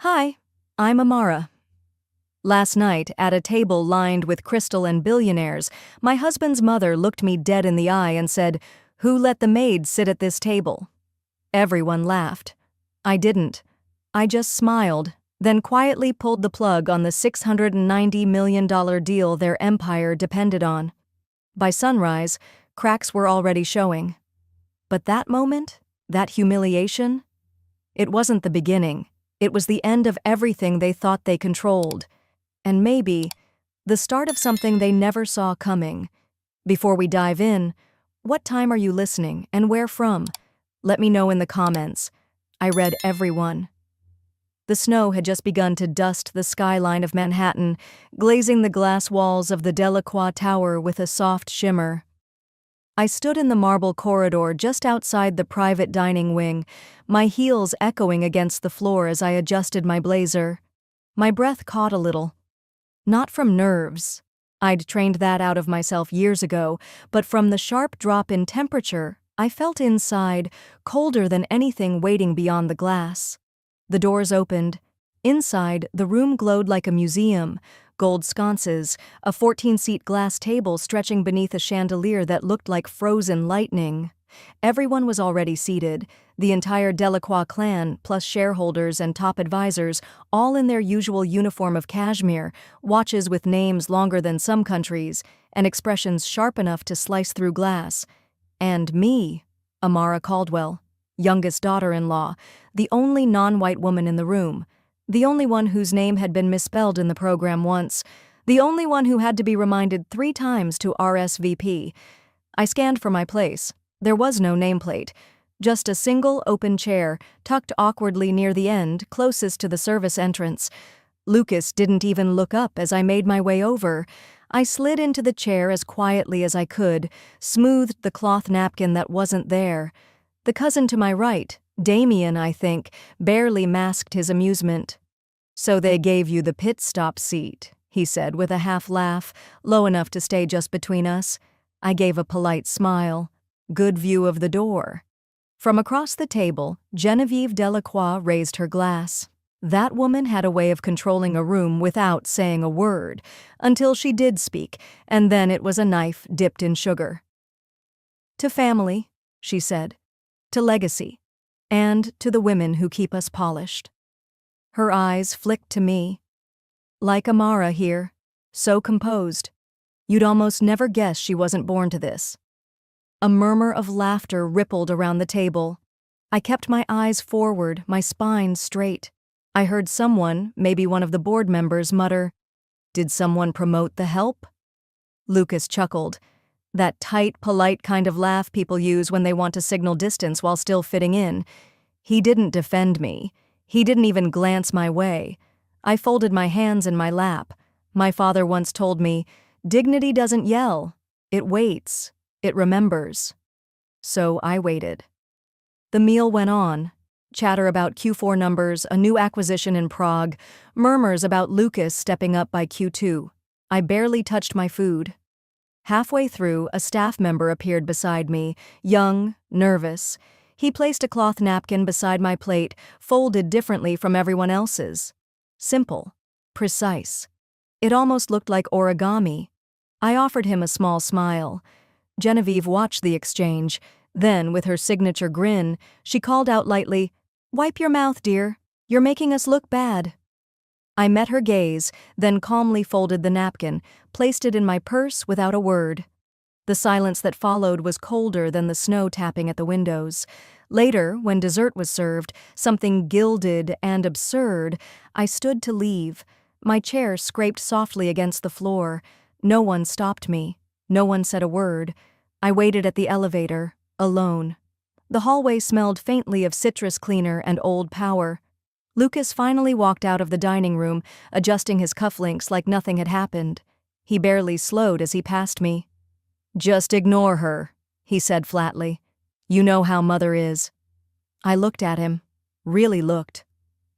Hi, I'm Amara. Last night, at a table lined with Crystal and billionaires, my husband's mother looked me dead in the eye and said, "Who let the maid sit at this table?" Everyone laughed. I didn't. I just smiled, then quietly pulled the plug on the $690 million deal their empire depended on. By sunrise, cracks were already showing. But that moment, that humiliation, it wasn't the beginning. It was the end of everything they thought they controlled. And maybe the start of something they never saw coming. Before we dive in, what time are you listening and where from? Let me know in the comments. I read every one. The snow had just begun to dust the skyline of Manhattan, glazing the glass walls of the Delacroix Tower with a soft shimmer. I stood in the marble corridor just outside the private dining wing, my heels echoing against the floor as I adjusted my blazer. My breath caught a little. Not from nerves. I'd trained that out of myself years ago, but from the sharp drop in temperature I felt inside, colder than anything waiting beyond the glass. The doors opened. Inside, the room glowed like a museum. Gold sconces, a 14-seat glass table stretching beneath a chandelier that looked like frozen lightning. Everyone was already seated, the entire Delacroix clan, plus shareholders and top advisors, all in their usual uniform of cashmere, watches with names longer than some countries, and expressions sharp enough to slice through glass. And me, Amara Caldwell, youngest daughter-in-law, the only non-white woman in the room, the only one whose name had been misspelled in the program once, the only one who had to be reminded 3 times to RSVP. I scanned for my place. There was no nameplate, just a single open chair, tucked awkwardly near the end, closest to the service entrance. Lucas didn't even look up as I made my way over. I slid into the chair as quietly as I could, smoothed the cloth napkin that wasn't there. The cousin to my right, Damien, I think, barely masked his amusement. "So they gave you the pit stop seat," he said with a half laugh, low enough to stay just between us. I gave a polite smile. "Good view of the door." From across the table, Genevieve Delacroix raised her glass. That woman had a way of controlling a room without saying a word, until she did speak, and then it was a knife dipped in sugar. "To family," she said. "To legacy. And to the women who keep us polished." Her eyes flicked to me. Like Amara here, so composed. You'd almost never guess she wasn't born to this. A murmur of laughter rippled around the table. I kept my eyes forward, my spine straight. I heard someone, maybe one of the board members, mutter, "Did someone promote the help?" Lucas chuckled. That tight, polite kind of laugh people use when they want to signal distance while still fitting in. He didn't defend me. He didn't even glance my way. I folded my hands in my lap. My father once told me, "Dignity doesn't yell. It waits. It remembers." So I waited. The meal went on. Chatter about Q4 numbers, a new acquisition in Prague, murmurs about Lucas stepping up by Q2. I barely touched my food. Halfway through, a staff member appeared beside me, young, nervous. He placed a cloth napkin beside my plate, folded differently from everyone else's. Simple. Precise. It almost looked like origami. I offered him a small smile. Genevieve watched the exchange. Then, with her signature grin, she called out lightly, "Wipe your mouth, dear. You're making us look bad." I met her gaze, then calmly folded the napkin, placed it in my purse without a word. The silence that followed was colder than the snow tapping at the windows. Later, when dessert was served, something gilded and absurd, I stood to leave. My chair scraped softly against the floor. No one stopped me. No one said a word. I waited at the elevator, alone. The hallway smelled faintly of citrus cleaner and old power. Lucas finally walked out of the dining room, adjusting his cufflinks like nothing had happened. He barely slowed as he passed me. "Just ignore her," he said flatly. "You know how Mother is." I looked at him. Really looked.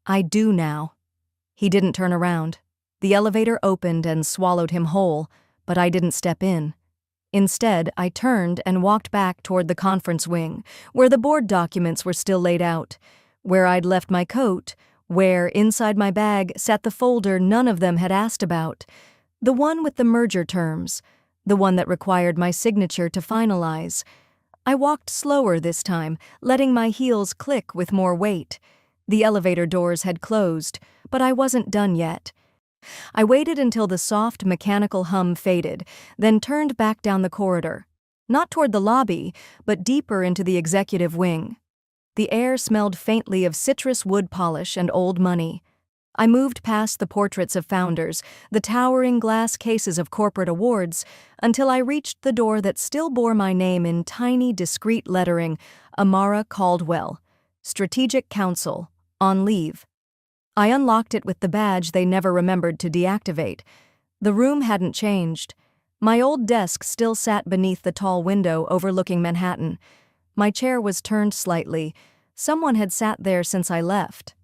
I do now. He didn't turn around. The elevator opened and swallowed him whole, but I didn't step in. Instead, I turned and walked back toward the conference wing, where the board documents were still laid out. Where I'd left my coat, where, inside my bag, sat the folder none of them had asked about. The one with the merger terms. The one that required my signature to finalize. I walked slower this time, letting my heels click with more weight. The elevator doors had closed, but I wasn't done yet. I waited until the soft mechanical hum faded, then turned back down the corridor. Not toward the lobby, but deeper into the executive wing. The air smelled faintly of citrus wood polish and old money. I moved past the portraits of founders, the towering glass cases of corporate awards, until I reached the door that still bore my name in tiny, discreet lettering, Amara Caldwell, Strategic Counsel, on leave. I unlocked it with the badge they never remembered to deactivate. The room hadn't changed. My old desk still sat beneath the tall window overlooking Manhattan. My chair was turned slightly. Someone had sat there since I left.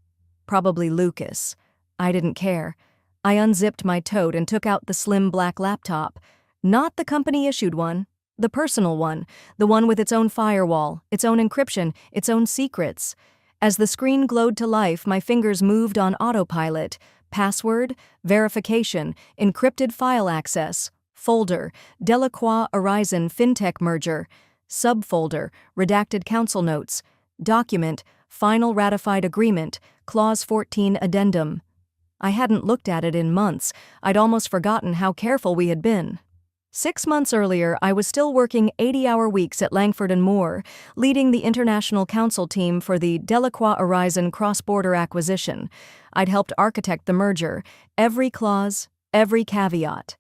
Probably Lucas. I didn't care. I unzipped my tote and took out the slim black laptop. Not the company-issued one. The personal one. The one with its own firewall, its own encryption, its own secrets. As the screen glowed to life, my fingers moved on autopilot. Password, verification, encrypted file access, folder, Delacroix Horizon FinTech merger, subfolder, redacted council notes, document, final ratified agreement, clause 14 addendum. I hadn't looked at it in months. I'd almost forgotten how careful we had been. 6 months earlier, I was still working 80-hour weeks at Langford & Moore, leading the international counsel team for the Delacroix Horizon cross-border acquisition. I'd helped architect the merger, every clause, every caveat.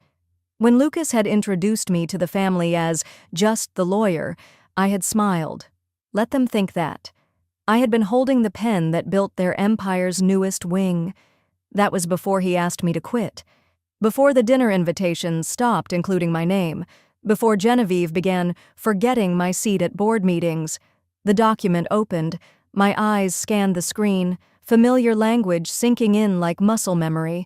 When Lucas had introduced me to the family as just the lawyer, I had smiled. Let them think that. I had been holding the pen that built their empire's newest wing. That was before he asked me to quit. Before the dinner invitations stopped including my name, before Genevieve began forgetting my seat at board meetings. The document opened, my eyes scanned the screen, familiar language sinking in like muscle memory.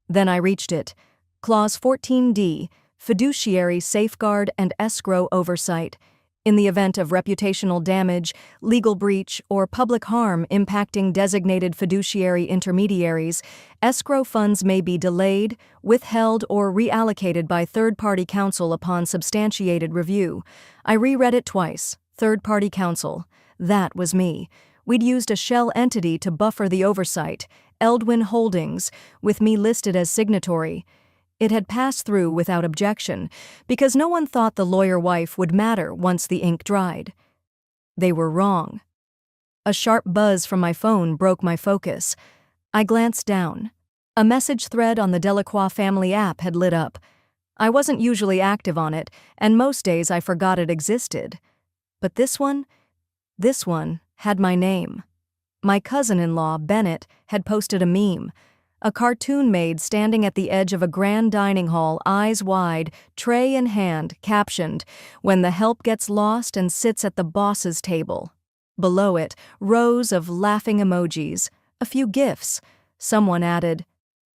Then I reached it. Clause 14D, fiduciary safeguard and escrow oversight. In the event of reputational damage, legal breach, or public harm impacting designated fiduciary intermediaries, escrow funds may be delayed, withheld, or reallocated by third-party counsel upon substantiated review. I reread it twice. Third-party counsel. That was me. We'd used a shell entity to buffer the oversight, Eldwin Holdings, with me listed as signatory. It had passed through without objection, because no one thought the lawyer wife would matter once the ink dried. They were wrong. A sharp buzz from my phone broke my focus. I glanced down. A message thread on the Delacroix family app had lit up. I wasn't usually active on it, and most days I forgot it existed. But this one had my name. My cousin-in-law, Bennett, had posted a meme. A cartoon maid standing at the edge of a grand dining hall, eyes wide, tray in hand, captioned, "When the help gets lost and sits at the boss's table." Below it, rows of laughing emojis, a few gifs. Someone added,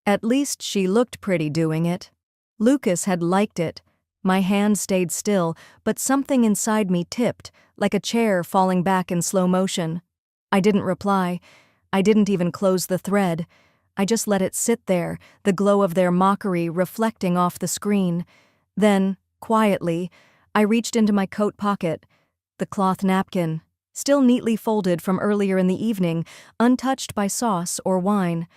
"At least she looked pretty doing it." Lucas had liked it. My hand stayed still, but something inside me tipped, like a chair falling back in slow motion. I didn't reply. I didn't even close the thread. I just let it sit there, the glow of their mockery reflecting off the screen. Then, quietly, I reached into my coat pocket. The cloth napkin, still neatly folded from earlier in the evening, untouched by sauce or wine.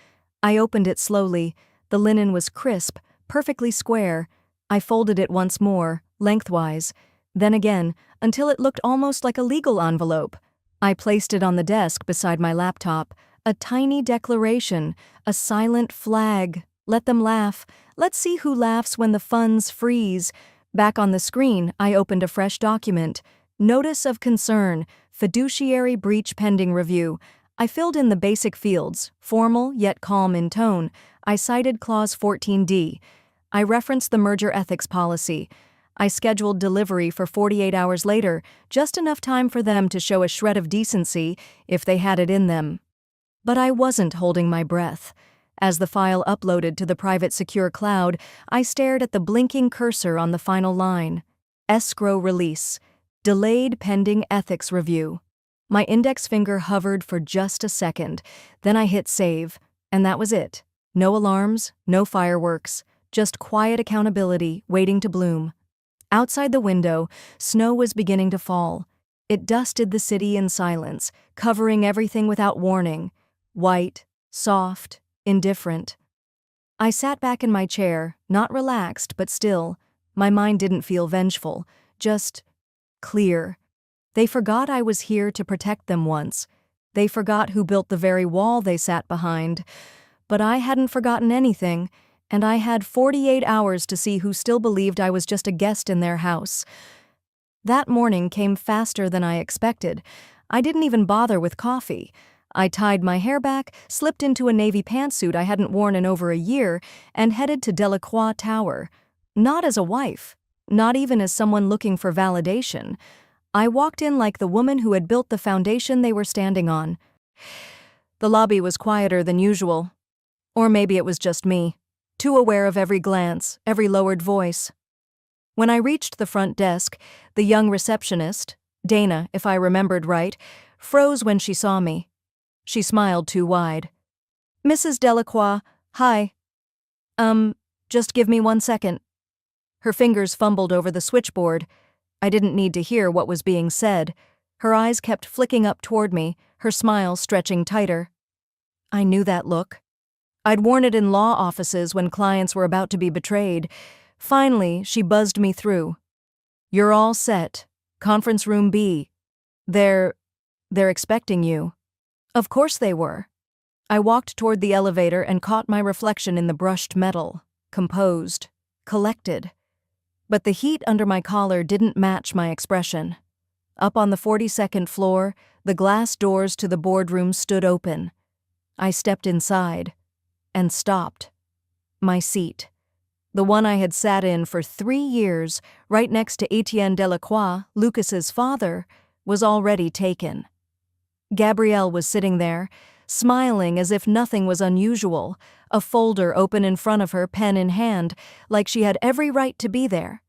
I opened it slowly. The linen was crisp, perfectly square. I folded it once more, lengthwise. Then again, until it looked almost like a legal envelope. I placed it on the desk beside my laptop. A tiny declaration, a silent flag. Let them laugh. Let's see who laughs when the funds freeze. Back on the screen, I opened a fresh document. Notice of concern, fiduciary breach pending review. I filled in the basic fields, formal yet calm in tone. I cited Clause 14D. I referenced the merger ethics policy. I scheduled delivery for 48 hours later, just enough time for them to show a shred of decency if they had it in them. But I wasn't holding my breath. As the file uploaded to the private secure cloud, I stared at the blinking cursor on the final line. Escrow release. Delayed pending ethics review. My index finger hovered for just a second, then I hit save, and that was it. No alarms, no fireworks, just quiet accountability waiting to bloom. Outside the window, snow was beginning to fall. It dusted the city in silence, covering everything without warning. White, soft, indifferent. I sat back in my chair, not relaxed, but still. My mind didn't feel vengeful, just clear. They forgot I was here to protect them once. They forgot who built the very wall they sat behind. But I hadn't forgotten anything, and I had 48 hours to see who still believed I was just a guest in their house. That morning came faster than I expected. I didn't even bother with coffee. I tied my hair back, slipped into a navy pantsuit I hadn't worn in over a year, and headed to Delacroix Tower. Not as a wife, not even as someone looking for validation. I walked in like the woman who had built the foundation they were standing on. The lobby was quieter than usual. Or maybe it was just me, too aware of every glance, every lowered voice. When I reached the front desk, the young receptionist, Dana, if I remembered right, froze when she saw me. She smiled too wide. "Mrs. Delacroix, hi. Just give me 1 second." Her fingers fumbled over the switchboard. I didn't need to hear what was being said. Her eyes kept flicking up toward me, her smile stretching tighter. I knew that look. I'd worn it in law offices when clients were about to be betrayed. Finally, she buzzed me through. "You're all set. Conference room B. They're expecting you." Of course they were. I walked toward the elevator and caught my reflection in the brushed metal, composed, collected. But the heat under my collar didn't match my expression. Up on the 42nd floor, the glass doors to the boardroom stood open. I stepped inside and stopped. My seat, the one I had sat in for 3 years, right next to Etienne Delacroix, Lucas's father, was already taken. Gabrielle was sitting there, smiling as if nothing was unusual, a folder open in front of her, pen in hand, like she had every right to be there.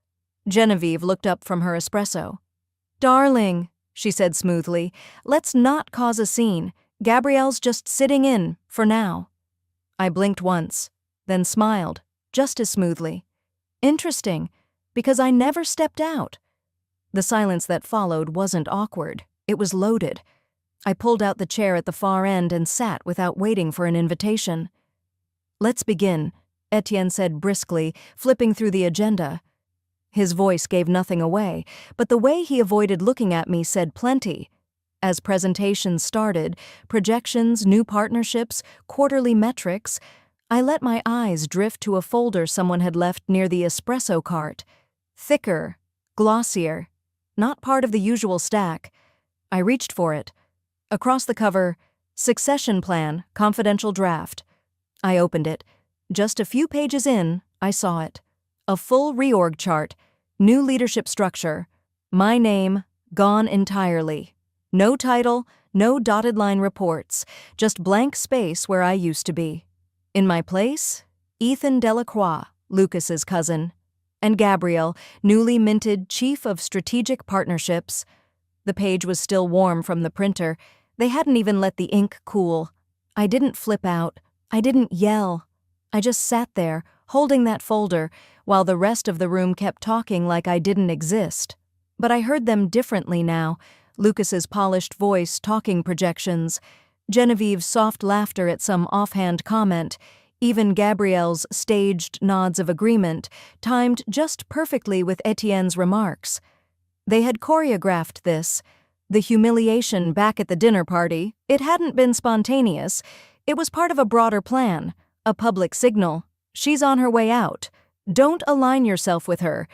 Genevieve looked up from her espresso. "Darling," she said smoothly, "let's not cause a scene. Gabrielle's just sitting in, for now." I blinked once, then smiled, just as smoothly. Interesting, because I never stepped out. The silence that followed wasn't awkward. It was loaded. I pulled out the chair at the far end and sat without waiting for an invitation. "Let's begin," Etienne said briskly, flipping through the agenda. His voice gave nothing away, but the way he avoided looking at me said plenty. As presentations started, projections, new partnerships, quarterly metrics, I let my eyes drift to a folder someone had left near the espresso cart. Thicker, glossier, not part of the usual stack. I reached for it. Across the cover, "Succession Plan, Confidential Draft." I opened it. Just a few pages in, I saw it. A full reorg chart, new leadership structure. My name, gone entirely. No title, no dotted line reports, just blank space where I used to be. In my place, Ethan Delacroix, Lucas's cousin, and Gabrielle, newly minted Chief of Strategic Partnerships. The page was still warm from the printer. They hadn't even let the ink cool. I didn't flip out. I didn't yell. I just sat there, holding that folder, while the rest of the room kept talking like I didn't exist. But I heard them differently now. Lucas's polished voice talking projections, Genevieve's soft laughter at some offhand comment, even Gabrielle's staged nods of agreement, timed just perfectly with Etienne's remarks. They had choreographed this. The humiliation back at the dinner party, it hadn't been spontaneous. It was part of a broader plan, a public signal. She's on her way out. Don't align yourself with her.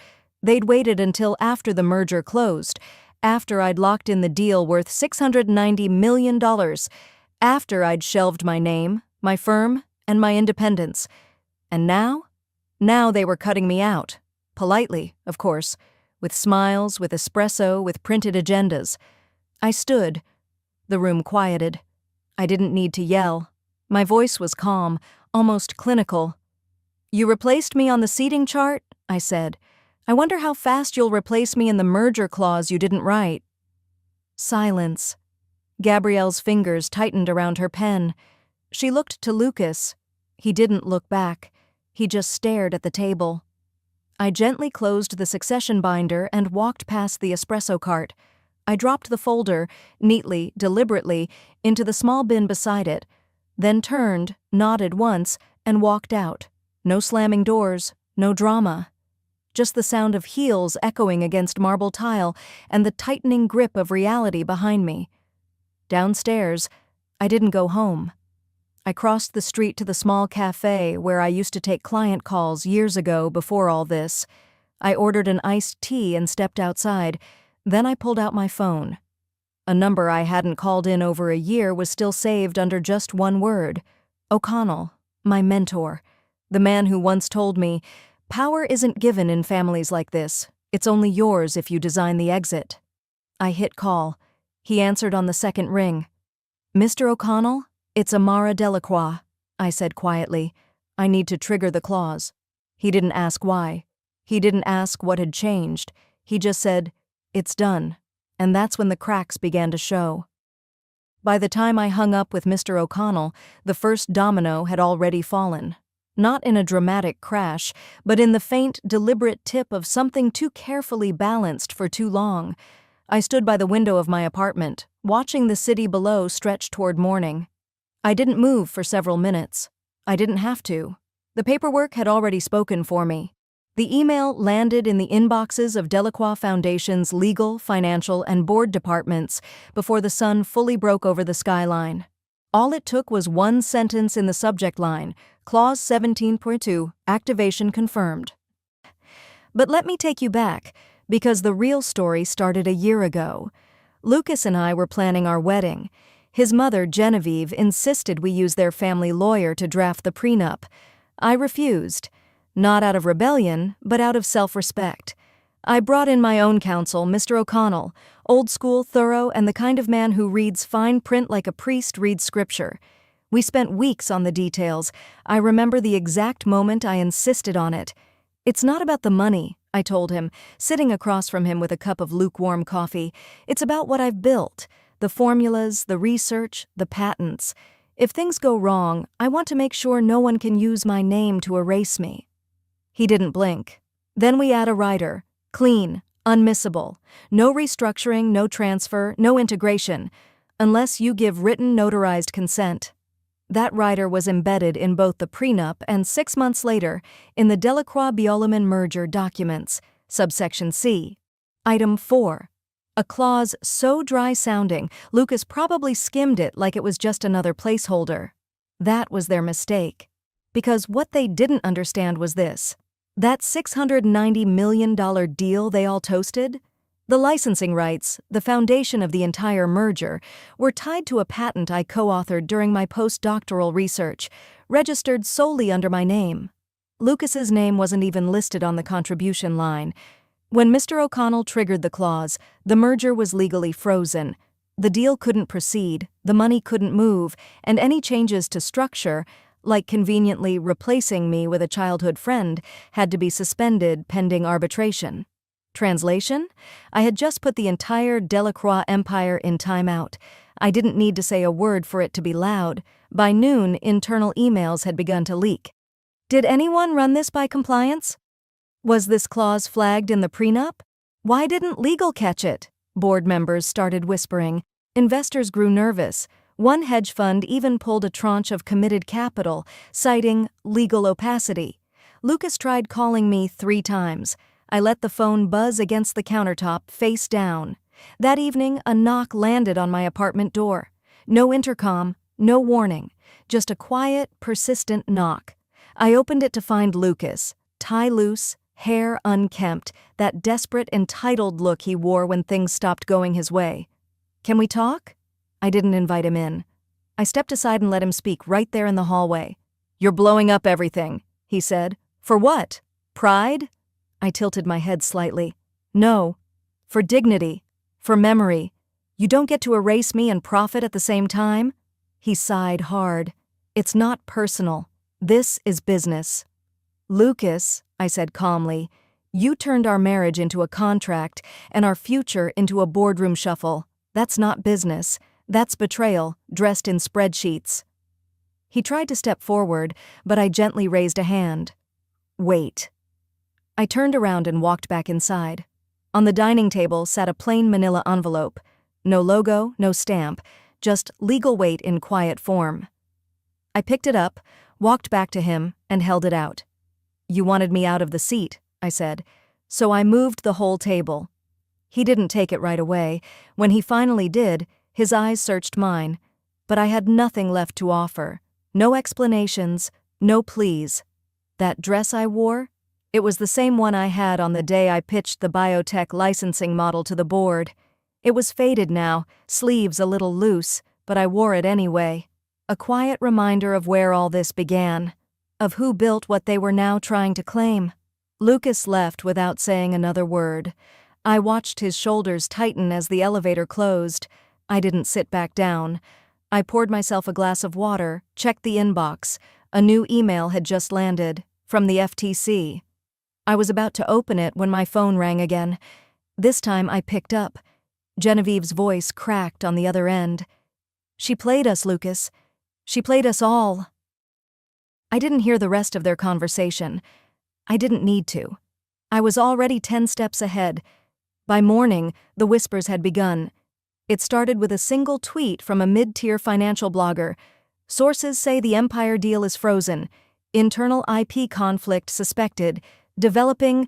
They'd waited until after the merger closed, after I'd locked in the deal worth $690 million, after I'd shelved my name, my firm, and my independence. And now? Now they were cutting me out. Politely, of course, with smiles, with espresso, with printed agendas. I stood. The room quieted. I didn't need to yell. My voice was calm, almost clinical. "You replaced me on the seating chart?" I said. "I wonder how fast you'll replace me in the merger clause you didn't write." Silence. Gabrielle's fingers tightened around her pen. She looked to Lucas. He didn't look back. He just stared at the table. I gently closed the succession binder and walked past the espresso cart. I dropped the folder, neatly, deliberately, into the small bin beside it, then turned, nodded once, and walked out. No slamming doors, no drama. Just the sound of heels echoing against marble tile and the tightening grip of reality behind me. Downstairs, I didn't go home. I crossed the street to the small cafe where I used to take client calls years ago before all this. I ordered an iced tea and stepped outside. Then I pulled out my phone. A number I hadn't called in over a year was still saved under just one word. O'Connell, my mentor. The man who once told me, "Power isn't given in families like this. It's only yours if you design the exit." I hit call. He answered on the second ring. "Mr. O'Connell, it's Amara Delacroix," I said quietly. "I need to trigger the clause." He didn't ask why. He didn't ask what had changed. He just said, "It's done." And that's when the cracks began to show. By the time I hung up with Mr. O'Connell, the first domino had already fallen. Not in a dramatic crash, but in the faint, deliberate tip of something too carefully balanced for too long. I stood by the window of my apartment, watching the city below stretch toward morning. I didn't move for several minutes. I didn't have to. The paperwork had already spoken for me. The email landed in the inboxes of Delacroix Foundation's legal, financial, and board departments before the sun fully broke over the skyline. All it took was one sentence in the subject line, Clause 17.2, activation confirmed. But let me take you back, because the real story started a year ago. Lucas and I were planning our wedding. His mother, Genevieve, insisted we use their family lawyer to draft the prenup. I refused. Not out of rebellion, but out of self-respect. I brought in my own counsel, Mr. O'Connell, old school, thorough, and the kind of man who reads fine print like a priest reads scripture. We spent weeks on the details. I remember the exact moment I insisted on it. "It's not about the money," I told him, sitting across from him with a cup of lukewarm coffee. "It's about what I've built, the formulas, the research, the patents. If things go wrong, I want to make sure no one can use my name to erase me." He didn't blink. "Then we add a rider. Clean, unmissable. No restructuring, no transfer, no integration, unless you give written notarized consent." That rider was embedded in both the prenup and 6 months later in the Delacroix-Biolaman merger documents, subsection C. Item 4. A clause so dry-sounding, Lucas probably skimmed it like it was just another placeholder. That was their mistake. Because what they didn't understand was this. That $690 million deal they all toasted? The licensing rights, the foundation of the entire merger, were tied to a patent I co-authored during my postdoctoral research, registered solely under my name. Lucas's name wasn't even listed on the contribution line. When Mr. O'Connell triggered the clause, the merger was legally frozen. The deal couldn't proceed, the money couldn't move, and any changes to structure, like conveniently replacing me with a childhood friend, had to be suspended pending arbitration. Translation? I had just put the entire Delacroix empire in timeout. I didn't need to say a word for it to be loud. By noon, internal emails had begun to leak. Did anyone run this by compliance? Was this clause flagged in the prenup? Why didn't legal catch it? Board members started whispering. Investors grew nervous. One hedge fund even pulled a tranche of committed capital, citing legal opacity. Lucas tried calling me 3 times. I let the phone buzz against the countertop, face down. That evening, a knock landed on my apartment door. No intercom, no warning, just a quiet, persistent knock. I opened it to find Lucas, tie loose, hair unkempt, that desperate, entitled look he wore when things stopped going his way. "Can we talk?" I didn't invite him in. I stepped aside and let him speak right there in the hallway. "You're blowing up everything," he said. "For what? Pride?" I tilted my head slightly. "No. For dignity. For memory. You don't get to erase me and profit at the same time?" He sighed hard. "It's not personal. This is business." "Lucas," I said calmly, "you turned our marriage into a contract and our future into a boardroom shuffle. That's not business. That's betrayal, dressed in spreadsheets. He tried to step forward, but I gently raised a hand. Wait. I turned around and walked back inside. On the dining table sat a plain manila envelope. No logo, no stamp, just legal weight in quiet form. I picked it up, walked back to him, and held it out. You wanted me out of the seat, I said, so I moved the whole table. He didn't take it right away. When he finally did, his eyes searched mine, but I had nothing left to offer. No explanations, no pleas. That dress I wore? It was the same one I had on the day I pitched the biotech licensing model to the board. It was faded now, sleeves a little loose, but I wore it anyway. A quiet reminder of where all this began, of who built what they were now trying to claim. Lucas left without saying another word. I watched his shoulders tighten as the elevator closed. I didn't sit back down. I poured myself a glass of water, checked the inbox. A new email had just landed, from the FTC. I was about to open it when my phone rang again. This time I picked up. Genevieve's voice cracked on the other end. She played us, Lucas. She played us all. I didn't hear the rest of their conversation. I didn't need to. I was already 10 steps ahead. By morning, the whispers had begun. It started with a single tweet from a mid-tier financial blogger. Sources say the Empire deal is frozen. Internal IP conflict suspected. Developing.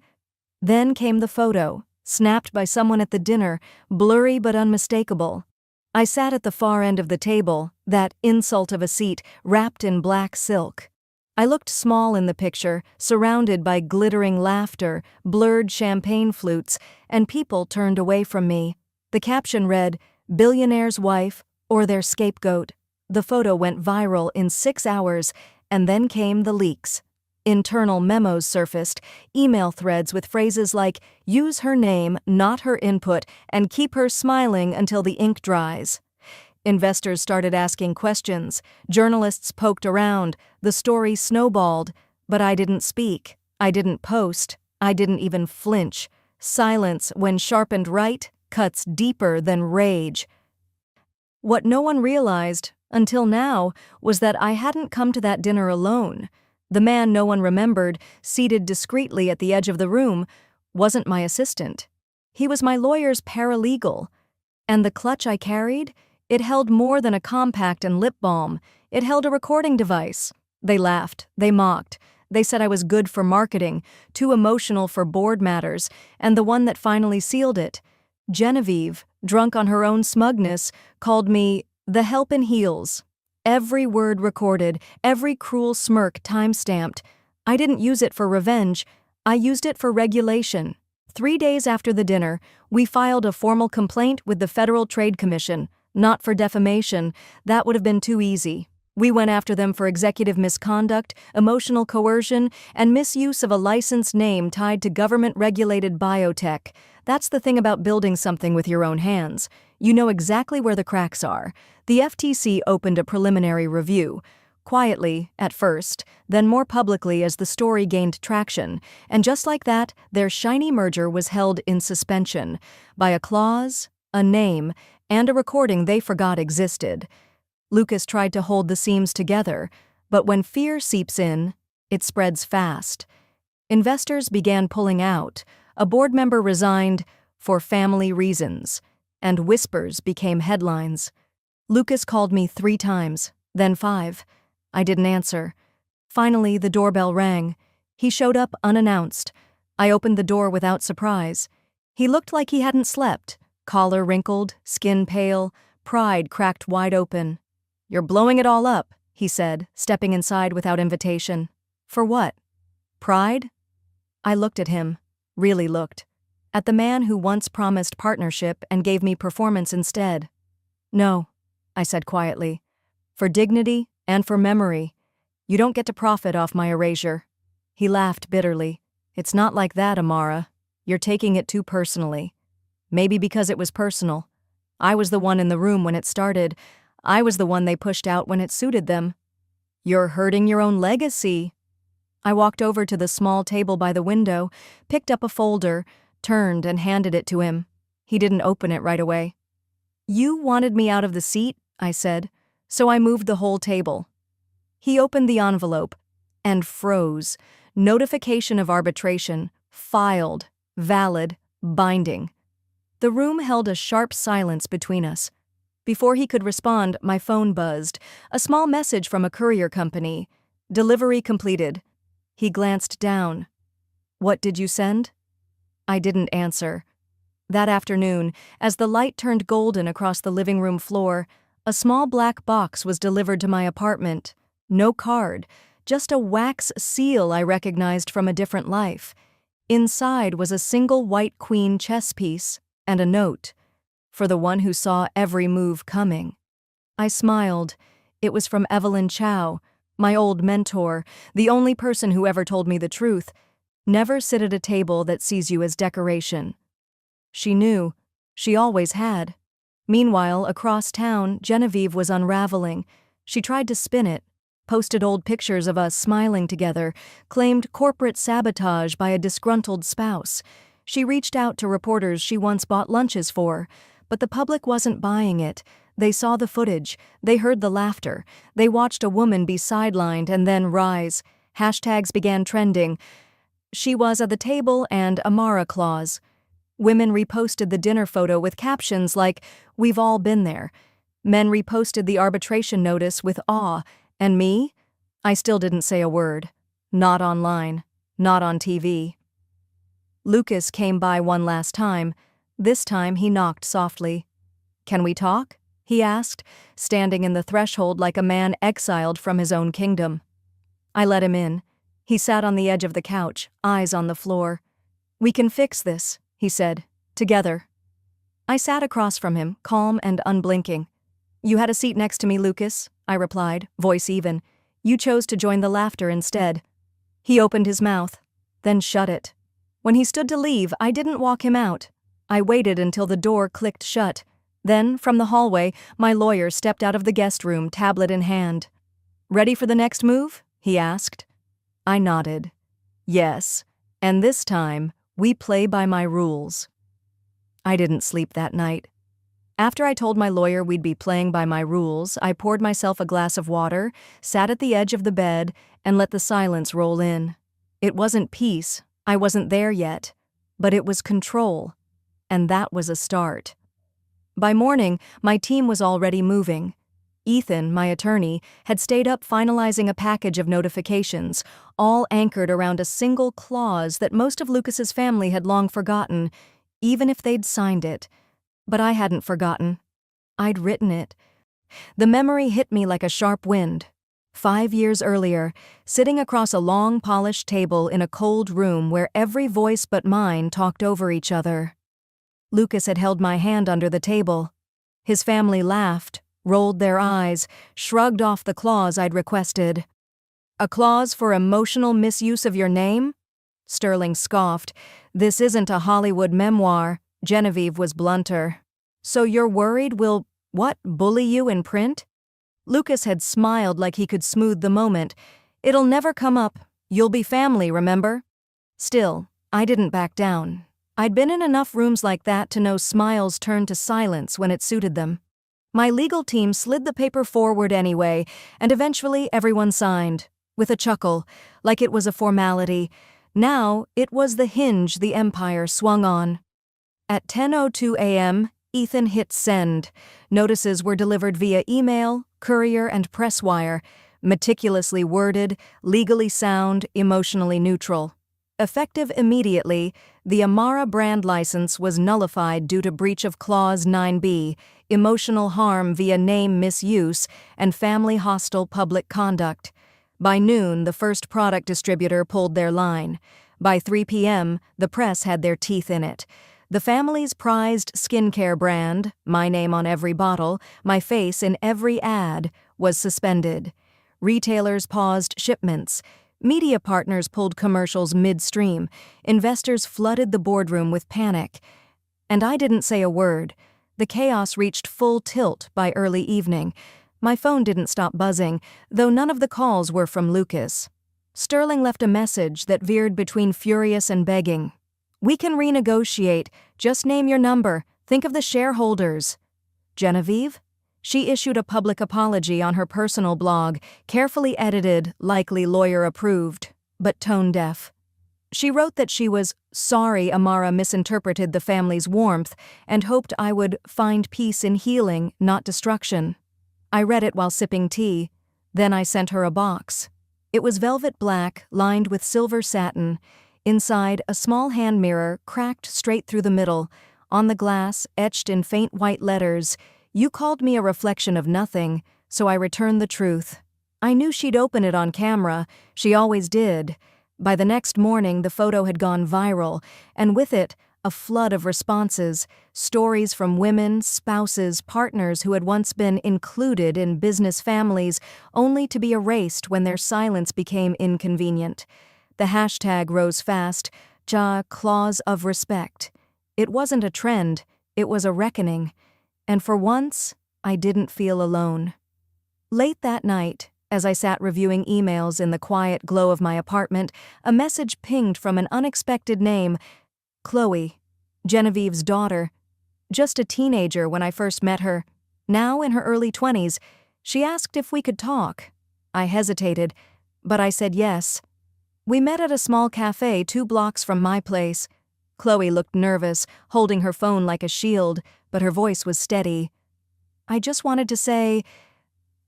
Then came the photo, snapped by someone at the dinner, blurry but unmistakable. I sat at the far end of the table, that insult of a seat, wrapped in black silk. I looked small in the picture, surrounded by glittering laughter, blurred champagne flutes, and people turned away from me. The caption read, "Billionaire's wife or their scapegoat." The photo went viral in 6 hours, and then came the leaks. Internal memos surfaced, email threads with phrases like, "Use her name, not her input, and keep her smiling until the ink dries." Investors started asking questions. Journalists poked around. The story snowballed. But I didn't speak. I didn't post. I didn't even flinch. Silence, when sharpened right, cuts deeper than rage. What no one realized, until now, was that I hadn't come to that dinner alone. The man no one remembered, seated discreetly at the edge of the room, wasn't my assistant. He was my lawyer's paralegal. And the clutch I carried? It held more than a compact and lip balm. It held a recording device. They laughed. They mocked. They said I was good for marketing, too emotional for board matters, and the one that finally sealed it. Genevieve, drunk on her own smugness, called me the help in heels. Every word recorded, every cruel smirk time-stamped. I didn't use it for revenge. I used it for regulation. 3 days after the dinner, we filed a formal complaint with the Federal Trade Commission. Not for defamation. That would have been too easy. We went after them for executive misconduct, emotional coercion, and misuse of a licensed name tied to government-regulated biotech. That's the thing about building something with your own hands. You know exactly where the cracks are. The FTC opened a preliminary review. Quietly, at first, then more publicly as the story gained traction, and just like that, their shiny merger was held in suspension by a clause, a name, and a recording they forgot existed. Lucas tried to hold the seams together, but when fear seeps in, it spreads fast. Investors began pulling out, a board member resigned for family reasons, and whispers became headlines. Lucas called me 3 times, then 5. I didn't answer. Finally, the doorbell rang. He showed up unannounced. I opened the door without surprise. He looked like he hadn't slept. Collar wrinkled, skin pale, pride cracked wide open. "You're blowing it all up," he said, stepping inside without invitation. "For what? Pride?" I looked at him, really looked, at the man who once promised partnership and gave me performance instead. "No," I said quietly. "For dignity and for memory. You don't get to profit off my erasure." He laughed bitterly. "It's not like that, Amara. You're taking it too personally." Maybe because it was personal. I was the one in the room when it started. I was the one they pushed out when it suited them. "You're hurting your own legacy." I walked over to the small table by the window, picked up a folder, turned and handed it to him. He didn't open it right away. You wanted me out of the seat, I said, so I moved the whole table. He opened the envelope and froze. Notification of arbitration, filed, valid, binding. The room held a sharp silence between us. Before he could respond, my phone buzzed. A small message from a courier company. Delivery completed. He glanced down. What did you send? I didn't answer. That afternoon, as the light turned golden across the living room floor, a small black box was delivered to my apartment. No card, just a wax seal I recognized from a different life. Inside was a single white queen chess piece and a note. For the one who saw every move coming. I smiled. It was from Evelyn Chow, my old mentor, the only person who ever told me the truth. Never sit at a table that sees you as decoration. She knew. She always had. Meanwhile, across town, Genevieve was unraveling. She tried to spin it, posted old pictures of us smiling together, claimed corporate sabotage by a disgruntled spouse. She reached out to reporters she once bought lunches for, but the public wasn't buying it. They saw the footage, they heard the laughter, they watched a woman be sidelined and then rise. Hashtags began trending. She was at the table and Amara clause. Women reposted the dinner photo with captions like, "We've all been there." Men reposted the arbitration notice with awe. And me? I still didn't say a word. Not online. Not on TV. Lucas came by one last time. This time he knocked softly. "Can we talk?" he asked, standing in the threshold like a man exiled from his own kingdom. I let him in. He sat on the edge of the couch, eyes on the floor. "We can fix this," he said, "together." I sat across from him, calm and unblinking. "You had a seat next to me, Lucas," I replied, voice even. "You chose to join the laughter instead." He opened his mouth, then shut it. When he stood to leave, I didn't walk him out. I waited until the door clicked shut. Then, from the hallway, my lawyer stepped out of the guest room, tablet in hand. "Ready for the next move?" he asked. I nodded. "Yes, and this time, we play by my rules." I didn't sleep that night. After I told my lawyer we'd be playing by my rules, I poured myself a glass of water, sat at the edge of the bed, and let the silence roll in. It wasn't peace, I wasn't there yet, but it was control, and that was a start. By morning, my team was already moving. Ethan, my attorney, had stayed up finalizing a package of notifications, all anchored around a single clause that most of Lucas's family had long forgotten, even if they'd signed it. But I hadn't forgotten. I'd written it. The memory hit me like a sharp wind. 5 years earlier, sitting across a long, polished table in a cold room where every voice but mine talked over each other. Lucas had held my hand under the table. His family laughed, rolled their eyes, shrugged off the clause I'd requested. "A clause for emotional misuse of your name?" Sterling scoffed. "This isn't a Hollywood memoir." Genevieve was blunter. "So you're worried we'll, bully you in print?" Lucas had smiled like he could smooth the moment. "It'll never come up. You'll be family, remember?" Still, I didn't back down. I'd been in enough rooms like that to know smiles turned to silence when it suited them. My legal team slid the paper forward anyway, and eventually everyone signed, with a chuckle, like it was a formality. Now it was the hinge the empire swung on. At 10:02 a.m., Ethan hit send. Notices were delivered via email, courier, and press wire, meticulously worded, legally sound, emotionally neutral. Effective immediately, the Amara brand license was nullified due to breach of Clause 9b, emotional harm via name misuse, and family-hostile public conduct. By noon, the first product distributor pulled their line. By 3 p.m., the press had their teeth in it. The family's prized skincare brand, my name on every bottle, my face in every ad, was suspended. Retailers paused shipments. Media partners pulled commercials midstream. Investors flooded the boardroom with panic. And I didn't say a word. The chaos reached full tilt by early evening. My phone didn't stop buzzing, though none of the calls were from Lucas. Sterling left a message that veered between furious and begging. "We can renegotiate. Just name your number. Think of the shareholders." Genevieve? She issued a public apology on her personal blog, carefully edited, likely lawyer-approved, but tone-deaf. She wrote that she was sorry Amara misinterpreted the family's warmth and hoped I would find peace in healing, not destruction. I read it while sipping tea. Then I sent her a box. It was velvet black, lined with silver satin. Inside, a small hand mirror, cracked straight through the middle. On the glass, etched in faint white letters, "You called me a reflection of nothing, so I returned the truth." I knew she'd open it on camera. She always did. By the next morning, the photo had gone viral, and with it, a flood of responses, stories from women, spouses, partners who had once been included in business families, only to be erased when their silence became inconvenient. The hashtag rose fast, clause of respect. It wasn't a trend, it was a reckoning. And for once, I didn't feel alone. Late that night, as I sat reviewing emails in the quiet glow of my apartment, a message pinged from an unexpected name. Chloe, Genevieve's daughter. Just a teenager when I first met her. Now in her early 20s, she asked if we could talk. I hesitated, but I said yes. We met at a small cafe 2 blocks from my place. Chloe looked nervous, holding her phone like a shield, but her voice was steady. "I just wanted to say,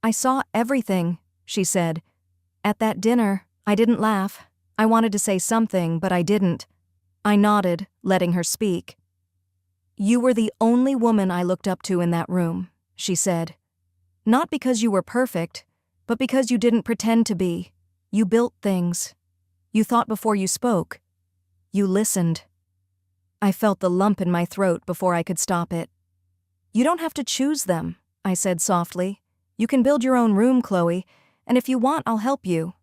I saw everything," she said. "At that dinner, I didn't laugh. I wanted to say something, but I didn't." I nodded, letting her speak. "You were the only woman I looked up to in that room," she said. "Not because you were perfect, but because you didn't pretend to be. You built things. You thought before you spoke. You listened." I felt the lump in my throat before I could stop it. "You don't have to choose them," I said softly. "You can build your own room, Chloe, and if you want, I'll help you."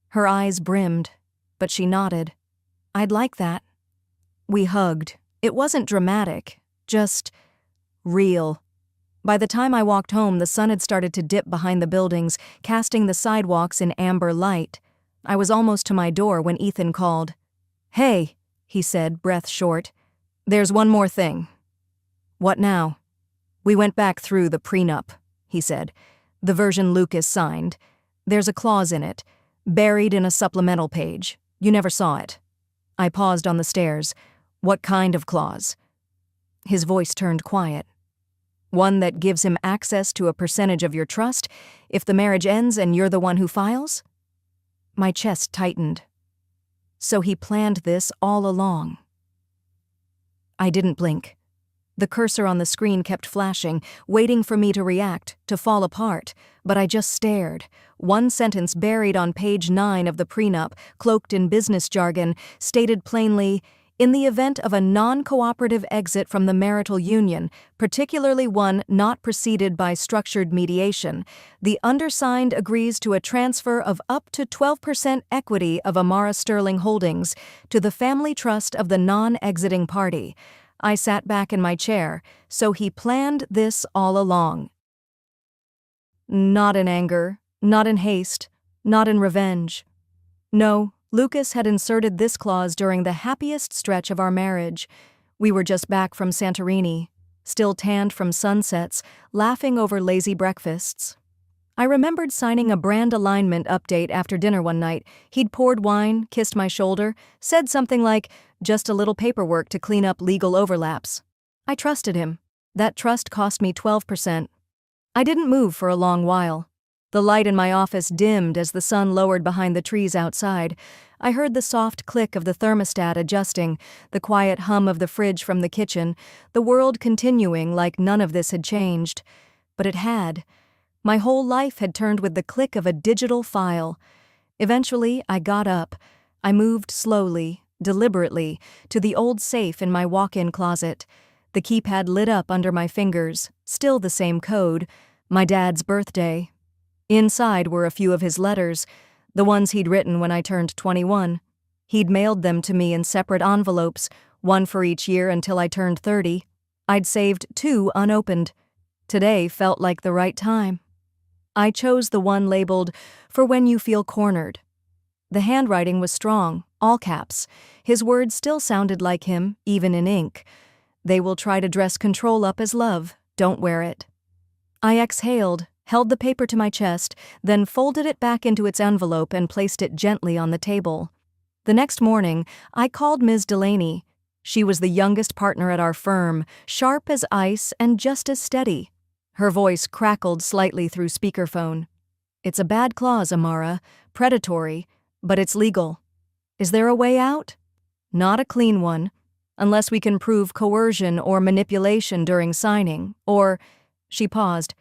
Her eyes brimmed, but she nodded. "I'd like that." We hugged. It wasn't dramatic, just real. By the time I walked home, the sun had started to dip behind the buildings, casting the sidewalks in amber light. I was almost to my door when Ethan called. "Hey," he said, breath short. "There's one more thing." "What now?" "We went back through the prenup," he said. "The version Lucas signed. There's a clause in it, buried in a supplemental page. You never saw it." I paused on the stairs. "What kind of clause?" His voice turned quiet. "One that gives him access to a percentage of your trust if the marriage ends and you're the one who files?" My chest tightened. So he planned this all along. I didn't blink. The cursor on the screen kept flashing, waiting for me to react, to fall apart, but I just stared. One sentence buried on page 9 of the prenup, cloaked in business jargon, stated plainly, "In the event of a non-cooperative exit from the marital union, particularly one not preceded by structured mediation, the undersigned agrees to a transfer of up to 12% equity of Amara Sterling Holdings to the family trust of the non-exiting party." I sat back in my chair. So he planned this all along. Not in anger, not in haste, not in revenge. No, Lucas had inserted this clause during the happiest stretch of our marriage. We were just back from Santorini, still tanned from sunsets, laughing over lazy breakfasts. I remembered signing a brand alignment update after dinner one night. He'd poured wine, kissed my shoulder, said something like, "Just a little paperwork to clean up legal overlaps." I trusted him. That trust cost me 12%. I didn't move for a long while. The light in my office dimmed as the sun lowered behind the trees outside. I heard the soft click of the thermostat adjusting, the quiet hum of the fridge from the kitchen, the world continuing like none of this had changed. But it had. My whole life had turned with the click of a digital file. Eventually, I got up. I moved slowly, deliberately, to the old safe in my walk-in closet. The keypad lit up under my fingers, still the same code, my dad's birthday. Inside were a few of his letters, the ones he'd written when I turned 21. He'd mailed them to me in separate envelopes, one for each year until I turned 30. I'd saved 2 unopened. Today felt like the right time. I chose the one labeled, "For when you feel cornered." The handwriting was strong, all caps. His words still sounded like him, even in ink. "They will try to dress control up as love. Don't wear it. I exhaled, held the paper to my chest, then folded it back into its envelope and placed it gently on the table. The next morning, I called Ms. Delaney. She was the youngest partner at our firm, sharp as ice and just as steady. Her voice crackled slightly through speakerphone. "It's a bad clause, Amara. Predatory, but it's legal. Is there a way out?" "Not a clean one, unless we can prove coercion or manipulation during signing, or," she paused,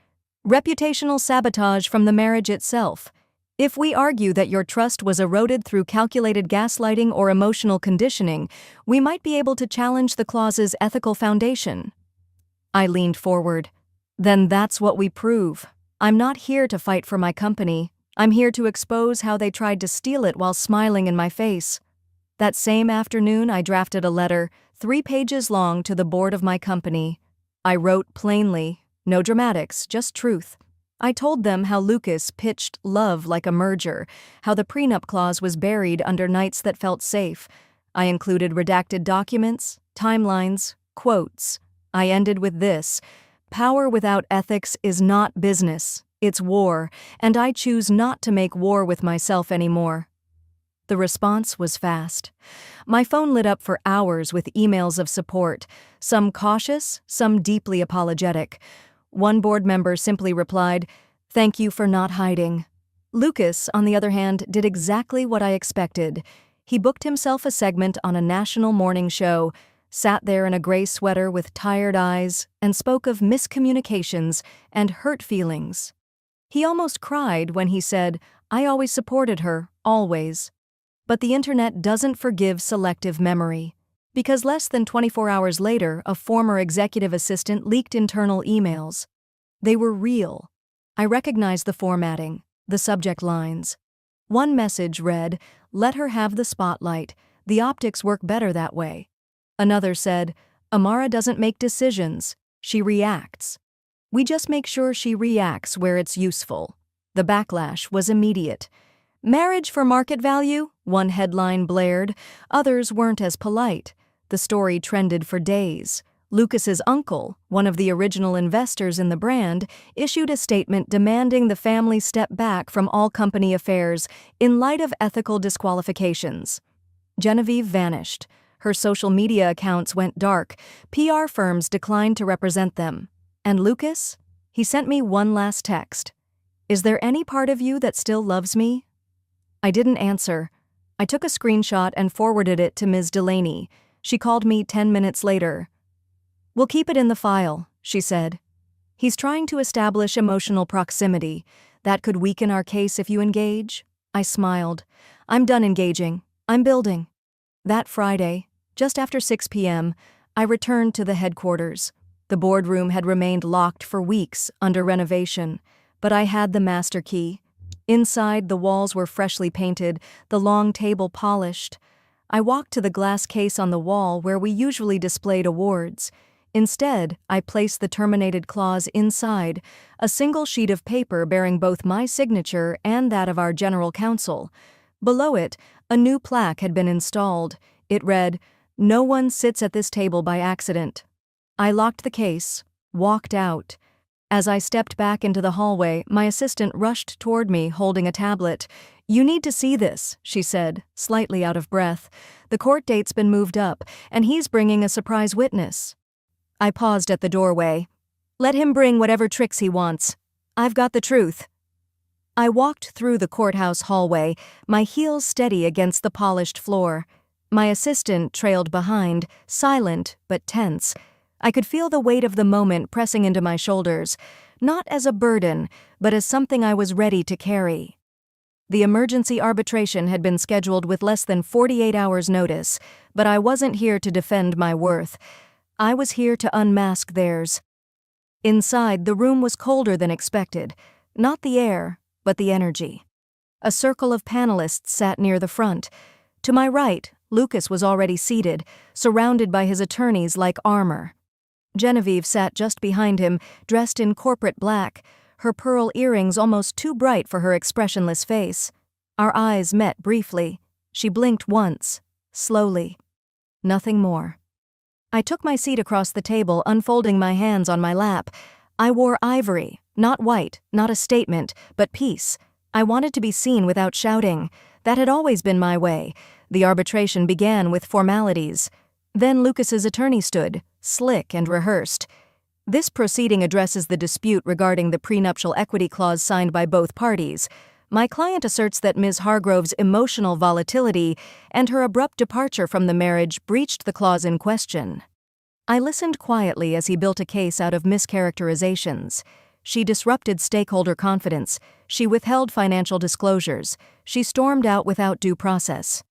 "reputational sabotage from the marriage itself. If we argue that your trust was eroded through calculated gaslighting or emotional conditioning, we might be able to challenge the clause's ethical foundation." I leaned forward. "Then that's what we prove. I'm not here to fight for my company. I'm here to expose how they tried to steal it while smiling in my face." That same afternoon, I drafted a letter, 3 pages long, to the board of my company. I wrote plainly, no dramatics, just truth. I told them how Lucas pitched love like a merger, how the prenup clause was buried under nights that felt safe. I included redacted documents, timelines, quotes. I ended with this: "Power without ethics is not business, it's war, and I choose not to make war with myself anymore." The response was fast. My phone lit up for hours with emails of support, some cautious, some deeply apologetic. One board member simply replied, "Thank you for not hiding." Lucas, on the other hand, did exactly what I expected. He booked himself a segment on a national morning show, sat there in a gray sweater with tired eyes, and spoke of miscommunications and hurt feelings. He almost cried when he said, "I always supported her, always." But the internet doesn't forgive selective memory. Because less than 24 hours later, a former executive assistant leaked internal emails. They were real. I recognized the formatting, the subject lines. One message read, "Let her have the spotlight. The optics work better that way." Another said, "Amara doesn't make decisions. She reacts. We just make sure she reacts where it's useful." The backlash was immediate. "Marriage for market value?" one headline blared. Others weren't as polite. The story trended for days. Lucas's uncle, one of the original investors in the brand, issued a statement demanding the family step back from all company affairs in light of ethical disqualifications. Genevieve vanished. Her social media accounts went dark. PR firms declined to represent them. And Lucas? He sent me one last text. "Is there any part of you that still loves me?" I didn't answer. I took a screenshot and forwarded it to Ms. Delaney. She called me 10 minutes later. "We'll keep it in the file," she said. "He's trying to establish emotional proximity. That could weaken our case if you engage." I smiled. "I'm done engaging. I'm building." That Friday, just after 6 p.m., I returned to the headquarters. The boardroom had remained locked for weeks under renovation, but I had the master key. Inside, the walls were freshly painted, the long table polished. I walked to the glass case on the wall where we usually displayed awards. Instead, I placed the terminated clause inside, a single sheet of paper bearing both my signature and that of our general counsel. Below it, a new plaque had been installed. It read, "No one sits at this table by accident." I locked the case, walked out. As I stepped back into the hallway, my assistant rushed toward me holding a tablet. "You need to see this," she said, slightly out of breath. "The court date's been moved up, and he's bringing a surprise witness." I paused at the doorway. "Let him bring whatever tricks he wants. I've got the truth." I walked through the courthouse hallway, my heels steady against the polished floor. My assistant trailed behind, silent but tense. I could feel the weight of the moment pressing into my shoulders, not as a burden, but as something I was ready to carry. The emergency arbitration had been scheduled with less than 48 hours' notice, but I wasn't here to defend my worth. I was here to unmask theirs. Inside, the room was colder than expected, not the air, but the energy. A circle of panelists sat near the front. To my right, Lucas was already seated, surrounded by his attorneys like armor. Genevieve sat just behind him, dressed in corporate black, her pearl earrings almost too bright for her expressionless face. Our eyes met briefly. She blinked once, slowly. Nothing more. I took my seat across the table, unfolding my hands on my lap. I wore ivory, not white, not a statement, but peace. I wanted to be seen without shouting. That had always been my way. The arbitration began with formalities. Then Lucas's attorney stood, slick and rehearsed. This proceeding addresses the dispute regarding the prenuptial equity clause signed by both parties. My client asserts that Ms. Hargrove's emotional volatility and her abrupt departure from the marriage breached the clause in question. I listened quietly as he built a case out of mischaracterizations. She disrupted stakeholder confidence. She withheld financial disclosures. She stormed out without due process.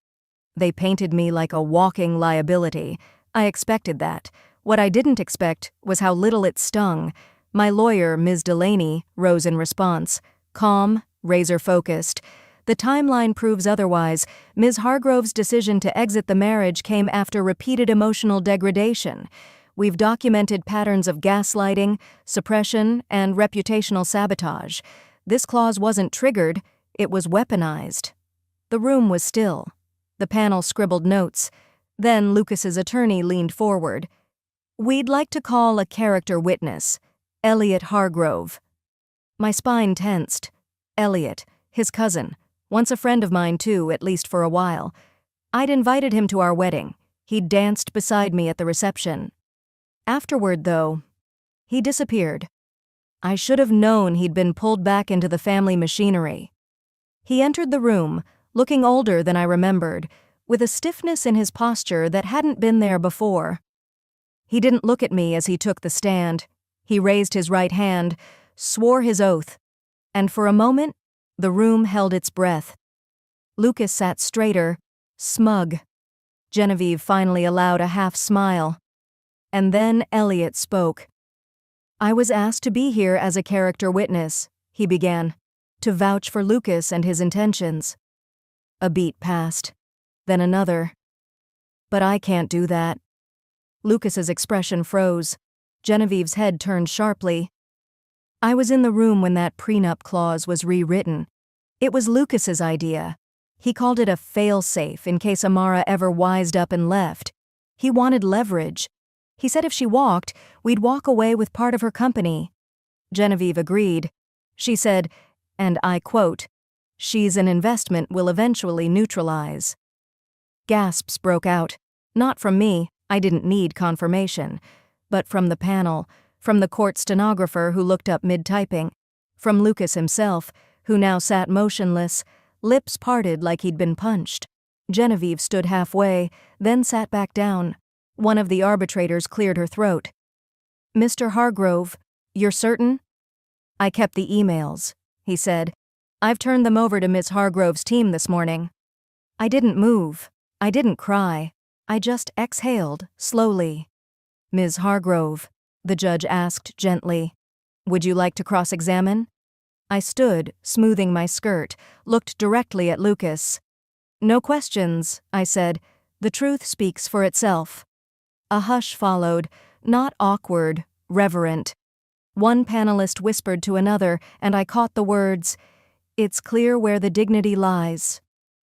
They painted me like a walking liability. I expected that. What I didn't expect was how little it stung. My lawyer, Ms. Delaney, rose in response. Calm, razor-focused. The timeline proves otherwise. Ms. Hargrove's decision to exit the marriage came after repeated emotional degradation. We've documented patterns of gaslighting, suppression, and reputational sabotage. This clause wasn't triggered, it was weaponized. The room was still. The panel scribbled notes. Then Lucas's attorney leaned forward. We'd like to call a character witness, Elliot Hargrove. My spine tensed. Elliot, his cousin, once a friend of mine too, at least for a while. I'd invited him to our wedding. He'd danced beside me at the reception. Afterward, though, he disappeared. I should have known he'd been pulled back into the family machinery. He entered the room, looking older than I remembered, with a stiffness in his posture that hadn't been there before. He didn't look at me as he took the stand. He raised his right hand, swore his oath, and for a moment, the room held its breath. Lucas sat straighter, smug. Genevieve finally allowed a half smile. And then Elliot spoke. I was asked to be here as a character witness, he began, to vouch for Lucas and his intentions. A beat passed, then another. But I can't do that. Lucas's expression froze. Genevieve's head turned sharply. I was in the room when that prenup clause was rewritten. It was Lucas's idea. He called it a fail-safe in case Amara ever wised up and left. He wanted leverage. He said if she walked, we'd walk away with part of her company. Genevieve agreed. She said, and I quote, "She's an investment we'll eventually neutralize." Gasps broke out. Not from me, I didn't need confirmation, but from the panel, from the court stenographer who looked up mid-typing, from Lucas himself, who now sat motionless, lips parted like he'd been punched. Genevieve stood halfway, then sat back down. One of the arbitrators cleared her throat. Mr. Hargrove, you're certain? I kept the emails, he said. I've turned them over to Miss Hargrove's team this morning. I didn't move. I didn't cry. I just exhaled, slowly. Ms. Hargrove, the judge asked gently, would you like to cross-examine? I stood, smoothing my skirt, looked directly at Lucas. No questions, I said. The truth speaks for itself. A hush followed, not awkward, reverent. One panelist whispered to another, and I caught the words, "It's clear where the dignity lies."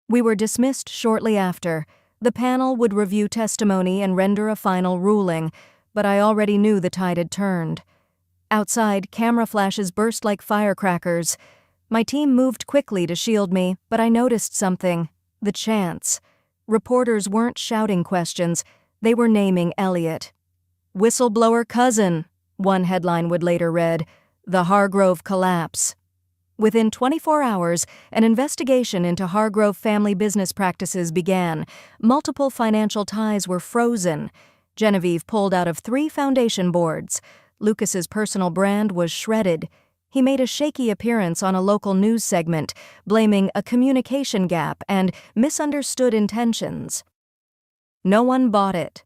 We were dismissed shortly after. The panel would review testimony and render a final ruling, but I already knew the tide had turned. Outside, camera flashes burst like firecrackers. My team moved quickly to shield me, but I noticed something. The chants. Reporters weren't shouting questions. They were naming Elliot. Whistleblower cousin, one headline would later read. The Hargrove collapse. Within 24 hours, an investigation into Hargrove family business practices began. Multiple financial ties were frozen. Genevieve pulled out of 3 foundation boards. Lucas's personal brand was shredded. He made a shaky appearance on a local news segment, blaming a communication gap and misunderstood intentions. No one bought it.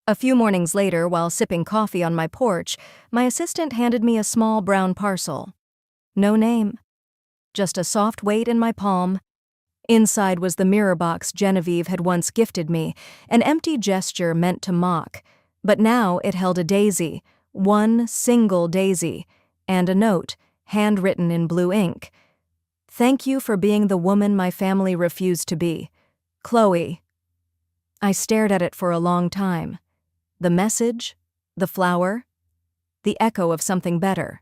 A few mornings later, while sipping coffee on my porch, my assistant handed me a small brown parcel. No name. Just a soft weight in my palm. Inside was the mirror box Genevieve had once gifted me, an empty gesture meant to mock. But now it held a daisy, one single daisy, and a note, handwritten in blue ink. Thank you for being the woman my family refused to be. Chloe. I stared at it for a long time. The message? The flower? The echo of something better.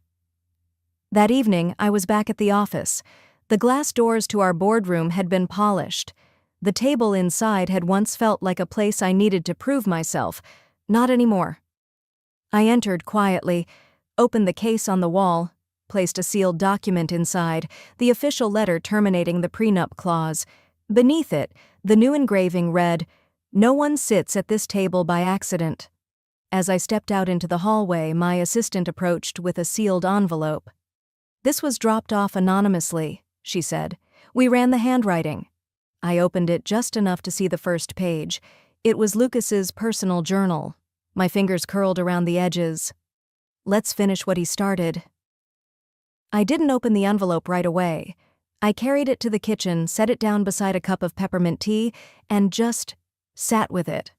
That evening, I was back at the office. The glass doors to our boardroom had been polished. The table inside had once felt like a place I needed to prove myself. Not anymore. I entered quietly, opened the case on the wall, placed a sealed document inside, the official letter terminating the prenup clause. Beneath it, the new engraving read, "No one sits at this table by accident." As I stepped out into the hallway, my assistant approached with a sealed envelope. "This was dropped off anonymously," she said. "We ran the handwriting." I opened it just enough to see the first page. It was Lucas's personal journal. My fingers curled around the edges. Let's finish what he started. I didn't open the envelope right away. I carried it to the kitchen, set it down beside a cup of peppermint tea, and just sat with it.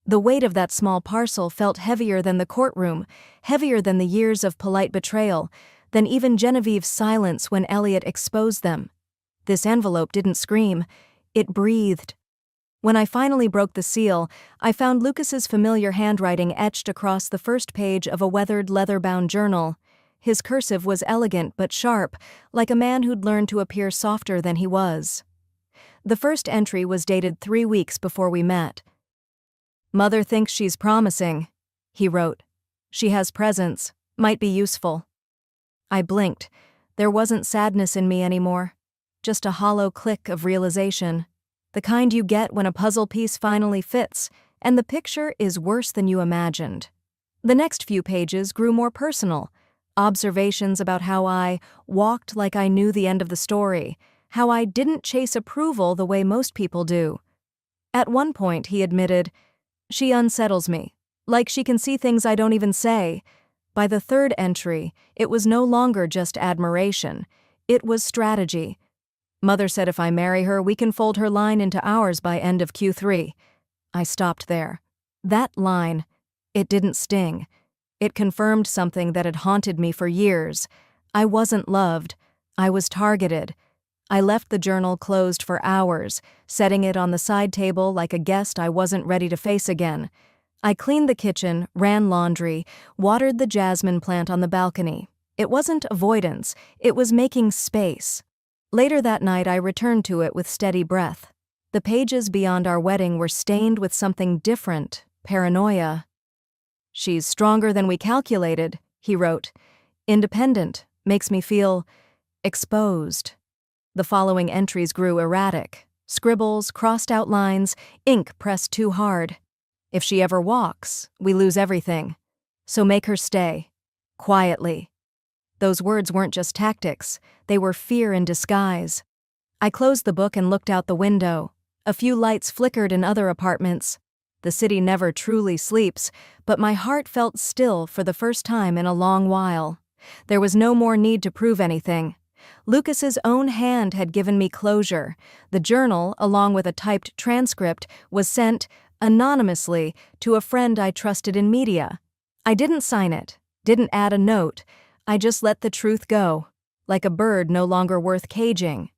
The weight of that small parcel felt heavier than the courtroom, heavier than the years of polite betrayal, than even Genevieve's silence when Elliot exposed them. This envelope didn't scream. It breathed. When I finally broke the seal, I found Lucas's familiar handwriting etched across the first page of a weathered leather-bound journal. His cursive was elegant but sharp, like a man who'd learned to appear softer than he was. The first entry was dated 3 weeks before we met. "Mother thinks she's promising," he wrote. "She has presence, might be useful." I blinked. There wasn't sadness in me anymore. Just a hollow click of realization. The kind you get when a puzzle piece finally fits, and the picture is worse than you imagined. The next few pages grew more personal. Observations about how I walked like I knew the end of the story, how I didn't chase approval the way most people do. At one point, he admitted, "She unsettles me, like she can see things I don't even say." By the third entry, it was no longer just admiration. It was strategy. "Mother said if I marry her, we can fold her line into ours by end of Q3. I stopped there. That line, it didn't sting. It confirmed something that had haunted me for years. I wasn't loved. I was targeted. I left the journal closed for hours, setting it on the side table like a guest I wasn't ready to face again. I cleaned the kitchen, ran laundry, watered the jasmine plant on the balcony. It wasn't avoidance, it was making space. Later that night, I returned to it with steady breath. The pages beyond our wedding were stained with something different, paranoia. "She's stronger than we calculated," he wrote. "Independent, makes me feel exposed." The following entries grew erratic. Scribbles, crossed out lines, ink pressed too hard. "If she ever walks, we lose everything. So make her stay. Quietly." Those words weren't just tactics, they were fear in disguise. I closed the book and looked out the window. A few lights flickered in other apartments. The city never truly sleeps, but my heart felt still for the first time in a long while. There was no more need to prove anything. Lucas's own hand had given me closure. The journal, along with a typed transcript, was sent, anonymously, to a friend I trusted in media. I didn't sign it, didn't add a note. I just let the truth go, like a bird no longer worth caging.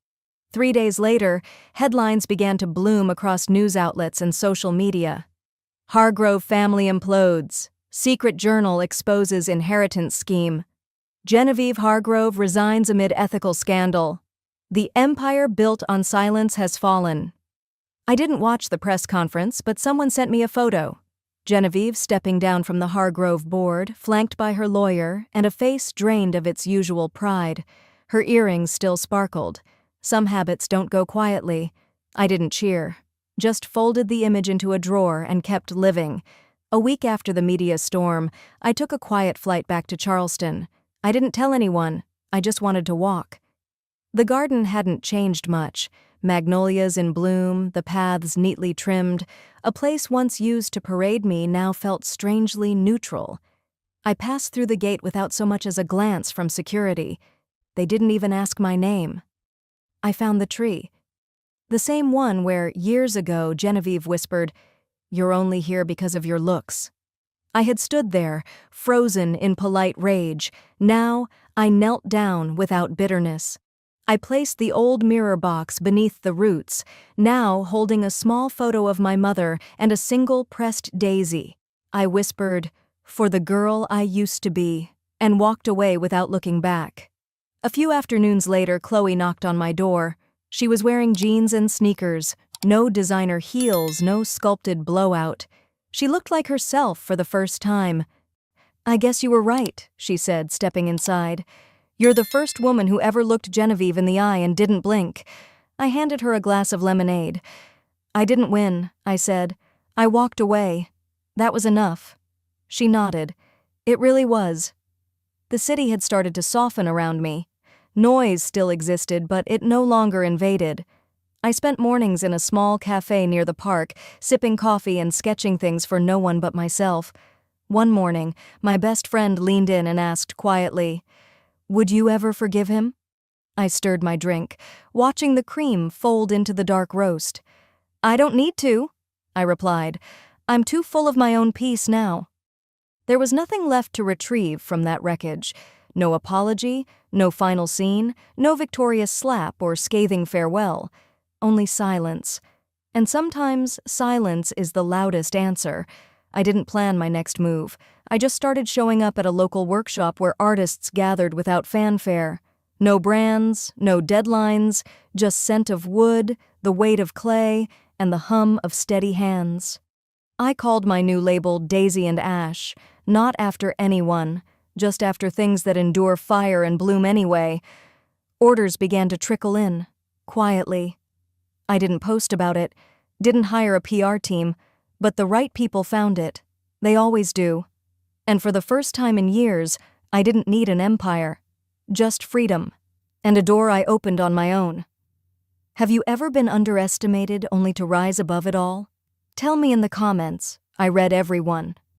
3 days later, headlines began to bloom across news outlets and social media. "Hargrove family implodes. Secret journal exposes inheritance scheme. Genevieve Hargrove resigns amid ethical scandal. The empire built on silence has fallen." I didn't watch the press conference, but someone sent me a photo. Genevieve stepping down from the Hargrove board, flanked by her lawyer, and a face drained of its usual pride. Her earrings still sparkled. Some habits don't go quietly. I didn't cheer, just folded the image into a drawer and kept living. A week after the media storm, I took a quiet flight back to Charleston. I didn't tell anyone, I just wanted to walk. The garden hadn't changed much. Magnolias in bloom, the paths neatly trimmed. A place once used to parade me now felt strangely neutral. I passed through the gate without so much as a glance from security. They didn't even ask my name. I found the tree. The same one where, years ago, Genevieve whispered, "You're only here because of your looks." I had stood there, frozen in polite rage. Now, I knelt down without bitterness. I placed the old mirror box beneath the roots, now holding a small photo of my mother and a single pressed daisy. I whispered, "For the girl I used to be," and walked away without looking back. A few afternoons later, Chloe knocked on my door. She was wearing jeans and sneakers, no designer heels, no sculpted blowout. She looked like herself for the first time. "I guess you were right," she said, stepping inside. "You're the first woman who ever looked Genevieve in the eye and didn't blink." I handed her a glass of lemonade. "I didn't win," I said. "I walked away. That was enough." She nodded. It really was. The city had started to soften around me. Noise still existed, but it no longer invaded. I spent mornings in a small cafe near the park, sipping coffee and sketching things for no one but myself. One morning, my best friend leaned in and asked quietly, "Would you ever forgive him?" I stirred my drink, watching the cream fold into the dark roast. "I don't need to," I replied. "I'm too full of my own peace now." There was nothing left to retrieve from that wreckage. No apology, no final scene, no victorious slap or scathing farewell. Only silence. And sometimes silence is the loudest answer. I didn't plan my next move. I just started showing up at a local workshop where artists gathered without fanfare. No brands, no deadlines, just scent of wood, the weight of clay, and the hum of steady hands. I called my new label Daisy and Ash, not after anyone, just after things that endure fire and bloom anyway. Orders began to trickle in, quietly. I didn't post about it, didn't hire a PR team, but the right people found it. They always do. And for the first time in years, I didn't need an empire. Just freedom. And a door I opened on my own. Have you ever been underestimated only to rise above it all? Tell me in the comments. I read every one.